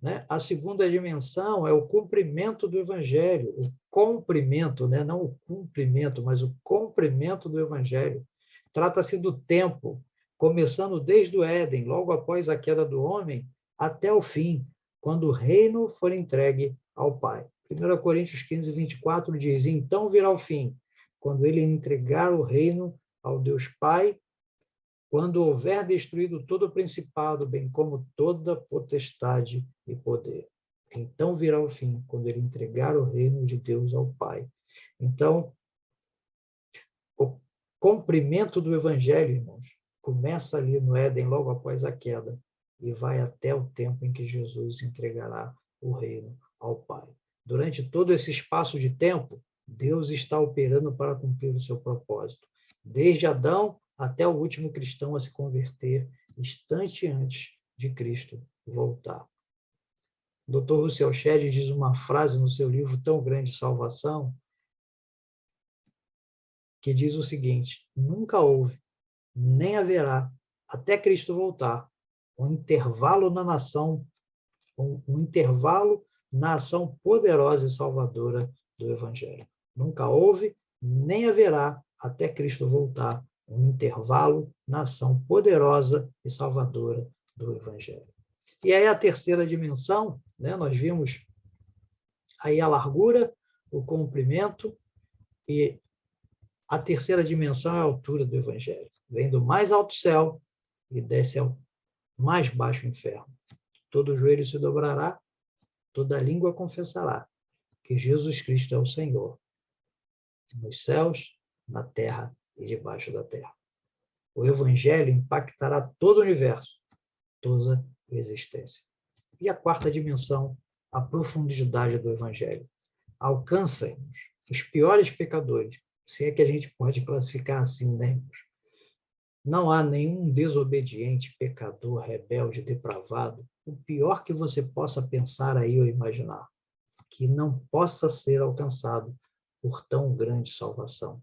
Né? A segunda dimensão é o cumprimento do Evangelho, o comprimento, né? Não o cumprimento, mas o comprimento do Evangelho. Trata-se do tempo, começando desde o Éden, logo após a queda do homem, até o fim, quando o reino for entregue ao Pai. 1 Coríntios 15, 24 diz: então virá o fim, quando ele entregar o reino ao Deus Pai, quando houver destruído todo o principado, bem como toda potestade e poder. Então virá o fim, quando ele entregar o reino de Deus ao Pai. Então, o cumprimento do Evangelho, irmãos, começa ali no Éden, logo após a queda, e vai até o tempo em que Jesus entregará o reino ao Pai. Durante todo esse espaço de tempo, Deus está operando para cumprir o seu propósito. Desde Adão até o último cristão a se converter, instante antes de Cristo voltar. O Dr. Russell Shedd diz uma frase no seu livro Tão Grande Salvação, que diz o seguinte: nunca houve, nem haverá, até Cristo voltar, um intervalo na nação, um intervalo na ação poderosa e salvadora do Evangelho. Nunca houve, nem haverá, até Cristo voltar, um intervalo na ação poderosa e salvadora do Evangelho. E aí a terceira dimensão, né, nós vimos aí a largura, o comprimento, e a terceira dimensão é a altura do Evangelho. Vem do mais alto céu e desce ao mais baixo inferno. Todo joelho se dobrará, toda língua confessará que Jesus Cristo é o Senhor, nos céus, na terra e debaixo da terra. O Evangelho impactará todo o universo, toda a existência. E a quarta dimensão, a profundidade do Evangelho. Alcança-nos os piores pecadores, se é que a gente pode classificar assim, né? Não há nenhum desobediente, pecador, rebelde, depravado, o pior que você possa pensar aí ou imaginar, que não possa ser alcançado por tão grande salvação.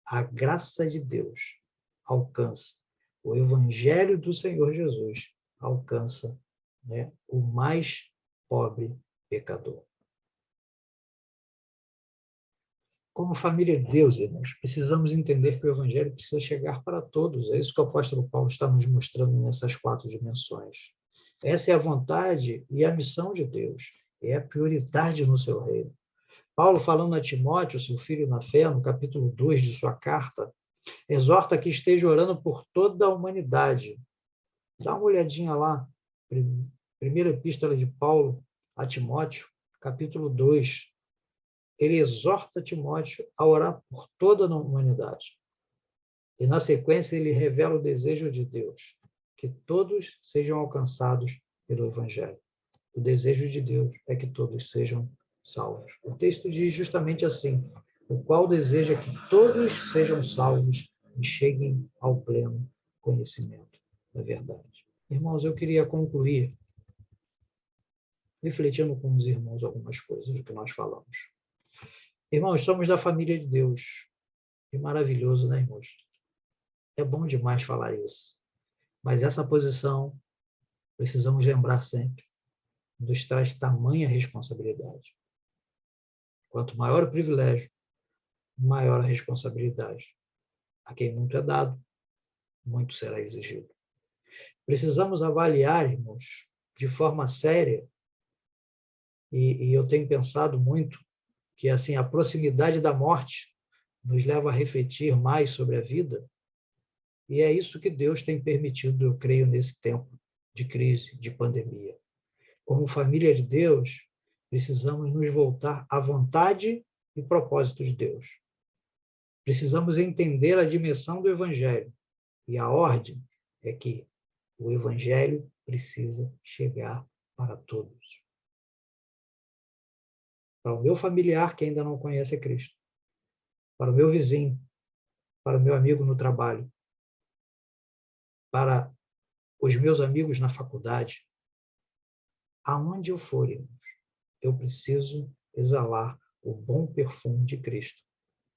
A graça de Deus alcança, o Evangelho do Senhor Jesus alcança, né, o mais pobre pecador. Como família de Deus, irmãos, precisamos entender que o Evangelho precisa chegar para todos. É isso que o apóstolo Paulo está nos mostrando nessas 4 dimensões. Essa é a vontade e a missão de Deus. É a prioridade no seu reino. Paulo, falando a Timóteo, seu filho na fé, no capítulo 2 de sua carta, exorta que esteja orando por toda a humanidade. Dá uma olhadinha lá, primeira epístola de Paulo a Timóteo, capítulo 2. Ele exorta Timóteo a orar por toda a humanidade. E, na sequência, ele revela o desejo de Deus, que todos sejam alcançados pelo Evangelho. O desejo de Deus é que todos sejam salvos. O texto diz justamente assim: o qual deseja que todos sejam salvos e cheguem ao pleno conhecimento da verdade. Irmãos, eu queria concluir refletindo com os irmãos algumas coisas do que nós falamos. Irmãos, somos da família de Deus. Que maravilhoso, né, irmãos? É bom demais falar isso. Mas essa posição, precisamos lembrar sempre, nos traz tamanha responsabilidade. Quanto maior o privilégio, maior a responsabilidade. A quem muito é dado, muito será exigido. Precisamos avaliar, irmãos, de forma séria, e eu tenho pensado muito que assim a proximidade da morte nos leva a refletir mais sobre a vida, e é isso que Deus tem permitido, eu creio, nesse tempo de crise, de pandemia. Como família de Deus, precisamos nos voltar à vontade e propósito de Deus. Precisamos entender a dimensão do Evangelho, e a ordem é que o Evangelho precisa chegar para todos. Para o meu familiar que ainda não conhece a Cristo, para o meu vizinho, para o meu amigo no trabalho, para os meus amigos na faculdade, aonde eu for, irmãos, eu preciso exalar o bom perfume de Cristo.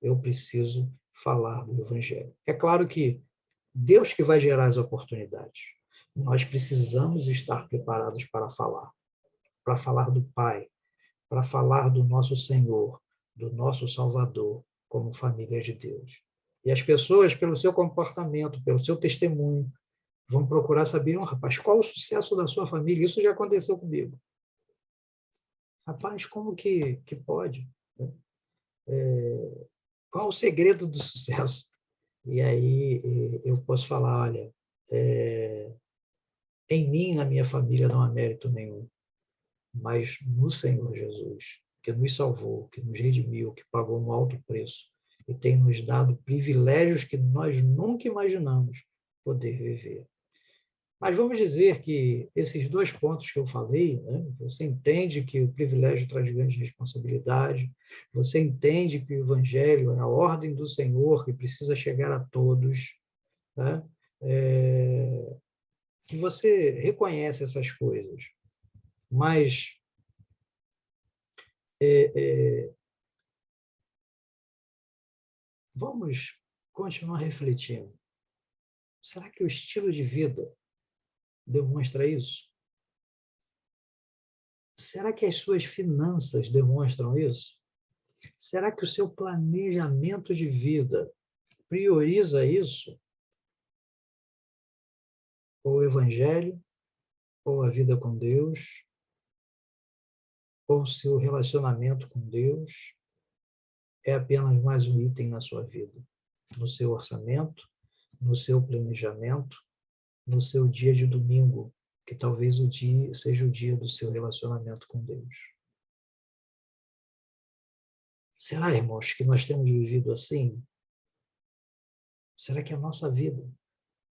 Eu preciso falar do Evangelho. É claro que Deus que vai gerar as oportunidades. Nós precisamos estar preparados para falar do Pai, para falar do nosso Senhor, do nosso Salvador, como família de Deus. E as pessoas, pelo seu comportamento, pelo seu testemunho, vão procurar saber, rapaz, qual o sucesso da sua família? Isso já aconteceu comigo. Rapaz, como que pode? Qual o segredo do sucesso? E aí eu posso falar, olha, em mim, na minha família, não há mérito nenhum, mas no Senhor Jesus, que nos salvou, que nos redimiu, que pagou um alto preço e tem nos dado privilégios que nós nunca imaginamos poder viver. Mas vamos dizer que esses dois pontos que eu falei, né, você entende que o privilégio traz grande responsabilidade, você entende que o evangelho é a ordem do Senhor que precisa chegar a todos, né, que você reconhece essas coisas, mas vamos continuar refletindo. Será que o estilo de vida demonstra isso? Será que as suas finanças demonstram isso? Será que o seu planejamento de vida prioriza isso? Ou o evangelho, ou a vida com Deus, ou o seu relacionamento com Deus é apenas mais um item na sua vida, no seu orçamento, no seu planejamento, no seu dia de domingo, que talvez o dia seja o dia do seu relacionamento com Deus. Será, irmãos, que nós temos vivido assim? Será que a nossa vida,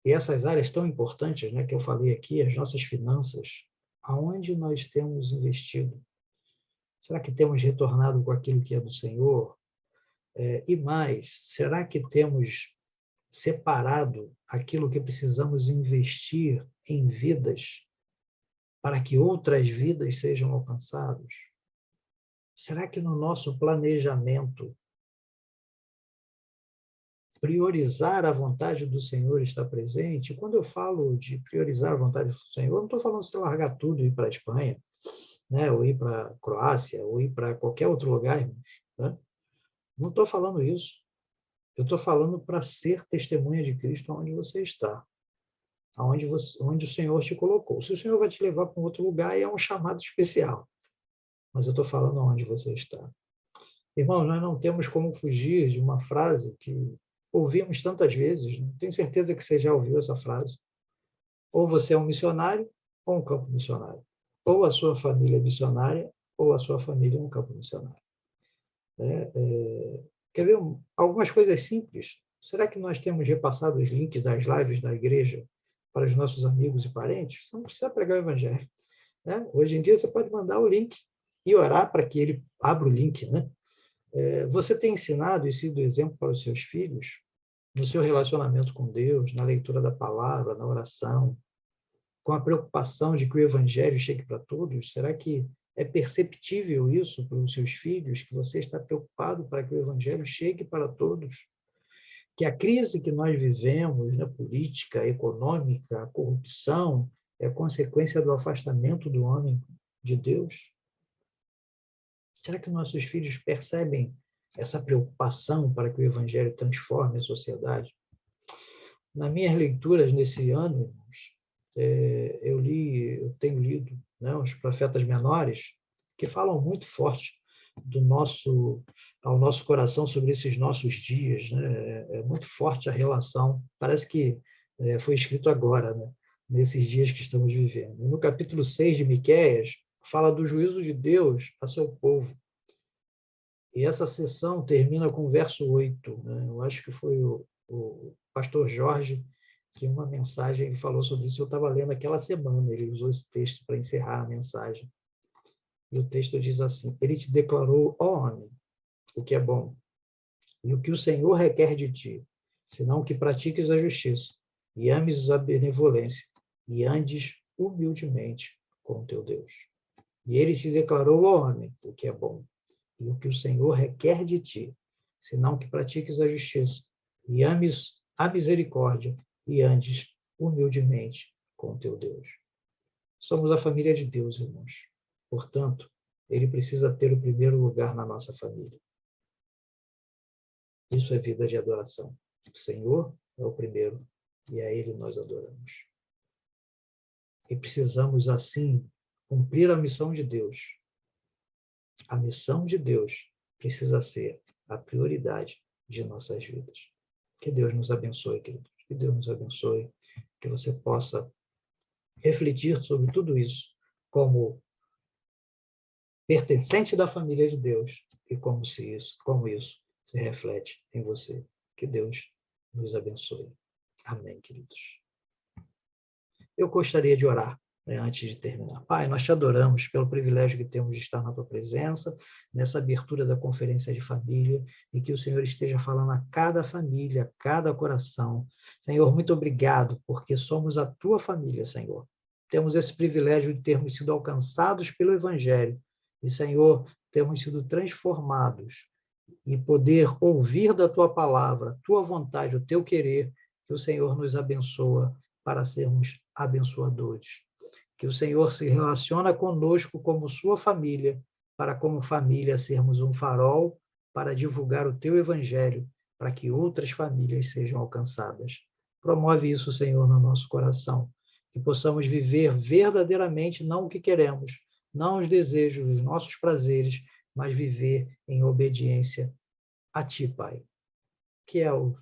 e essas áreas tão importantes, né, que eu falei aqui, as nossas finanças, aonde nós temos investido? Será que temos retornado com aquilo que é do Senhor? E mais, será que temos separado aquilo que precisamos investir em vidas para que outras vidas sejam alcançadas? Será que no nosso planejamento priorizar a vontade do Senhor está presente? Quando eu falo de priorizar a vontade do Senhor, eu não estou falando de você largar tudo e ir para a Espanha, né? Ou ir para a Croácia, ou ir para qualquer outro lugar, irmãos, né? Não estou falando isso. Eu estou falando para ser testemunha de Cristo onde você está, onde o Senhor te colocou. Se o Senhor vai te levar para um outro lugar, é um chamado especial. Mas eu estou falando onde você está. Irmãos, nós não temos como fugir de uma frase que ouvimos tantas vezes, né? Tenho certeza que você já ouviu essa frase. Ou você é um missionário, ou um campo missionário. Ou a sua família é missionária, ou a sua família é um campo missionário. Quer ver algumas coisas simples? Será que nós temos repassado os links das lives da igreja para os nossos amigos e parentes? Você não precisa pregar o evangelho, né? Hoje em dia você pode mandar o link e orar para que ele abra o link, né? Você tem ensinado e sido exemplo para os seus filhos no seu relacionamento com Deus, na leitura da palavra, na oração, com a preocupação de que o evangelho chegue para todos? Será que é perceptível isso para os seus filhos, que você está preocupado para que o evangelho chegue para todos? Que a crise que nós vivemos, né, política, econômica, a corrupção, é consequência do afastamento do homem de Deus? Será que nossos filhos percebem essa preocupação para que o evangelho transforme a sociedade? Nas minhas leituras nesse ano, irmãos, eu tenho lido, né, os profetas menores, que falam muito forte ao nosso coração sobre esses nossos dias, né? É muito forte a relação, parece que foi escrito agora, né, nesses dias que estamos vivendo. No capítulo 6 de Miqueias, fala do juízo de Deus a seu povo. E essa sessão termina com o verso 8, né? Eu acho que foi o pastor Jorge que uma mensagem ele falou sobre isso. Eu estava lendo aquela semana, ele usou esse texto para encerrar a mensagem. E o texto diz assim: ele te declarou, ó homem, o que é bom, e o que o Senhor requer de ti, senão que pratiques a justiça, e ames a benevolência, e andes humildemente com o teu Deus. E ele te declarou, ó homem, o que é bom, e o que o Senhor requer de ti, senão que pratiques a justiça, e ames a misericórdia, e andes humildemente com o teu Deus. Somos a família de Deus, irmãos. Portanto, ele precisa ter o primeiro lugar na nossa família. Isso é vida de adoração. O Senhor é o primeiro e a Ele nós adoramos. E precisamos, assim, cumprir a missão de Deus A missão de Deus precisa ser a prioridade de nossas vidas. Que Deus nos abençoe, queridos. Que Deus nos abençoe. Que você possa refletir sobre tudo isso como pertencente da família de Deus e como isso se reflete em você. Que Deus nos abençoe. Amém, queridos. Eu gostaria de orar, antes de terminar. Pai, nós te adoramos pelo privilégio que temos de estar na tua presença, nessa abertura da conferência de família, e que o Senhor esteja falando a cada família, a cada coração. Senhor, muito obrigado, porque somos a tua família, Senhor. Temos esse privilégio de termos sido alcançados pelo Evangelho, e, Senhor, temos sido transformados, e poder ouvir da tua palavra, a tua vontade, o teu querer, que o Senhor nos abençoa para sermos abençoadores. Que o Senhor se relaciona conosco como sua família, para como família sermos um farol para divulgar o teu evangelho, para que outras famílias sejam alcançadas. Promove isso, Senhor, no nosso coração, que possamos viver verdadeiramente não o que queremos, não os desejos, os nossos prazeres, mas viver em obediência a ti, Pai, que é o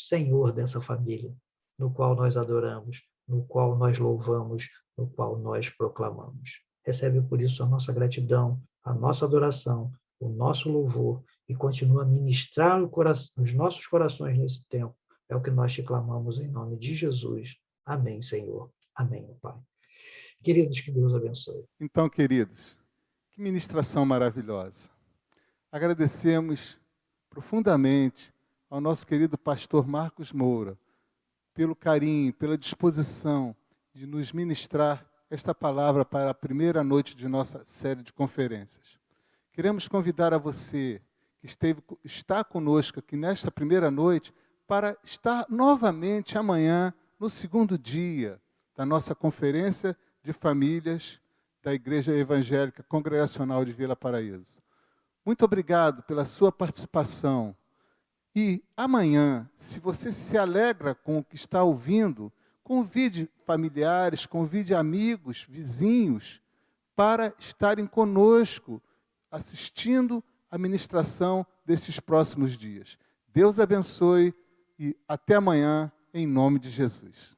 Senhor dessa família, no qual nós adoramos, no qual nós louvamos, no qual nós proclamamos. Recebe por isso a nossa gratidão, a nossa adoração, o nosso louvor, e continua a ministrar nos nossos corações nesse tempo. É o que nós te clamamos em nome de Jesus. Amém, Senhor. Amém, Pai. Queridos, que Deus abençoe. Então, queridos, que ministração maravilhosa. Agradecemos profundamente ao nosso querido pastor Marcos Moura pelo carinho, pela disposição de nos ministrar esta palavra para a primeira noite de nossa série de conferências. Queremos convidar a você que está conosco aqui nesta primeira noite para estar novamente amanhã, no segundo dia da nossa conferência de famílias da Igreja Evangélica Congregacional de Vila Paraíso. Muito obrigado pela sua participação. E amanhã, se você se alegra com o que está ouvindo, convide familiares, convide amigos, vizinhos, para estarem conosco, assistindo a ministração desses próximos dias. Deus abençoe e até amanhã, em nome de Jesus.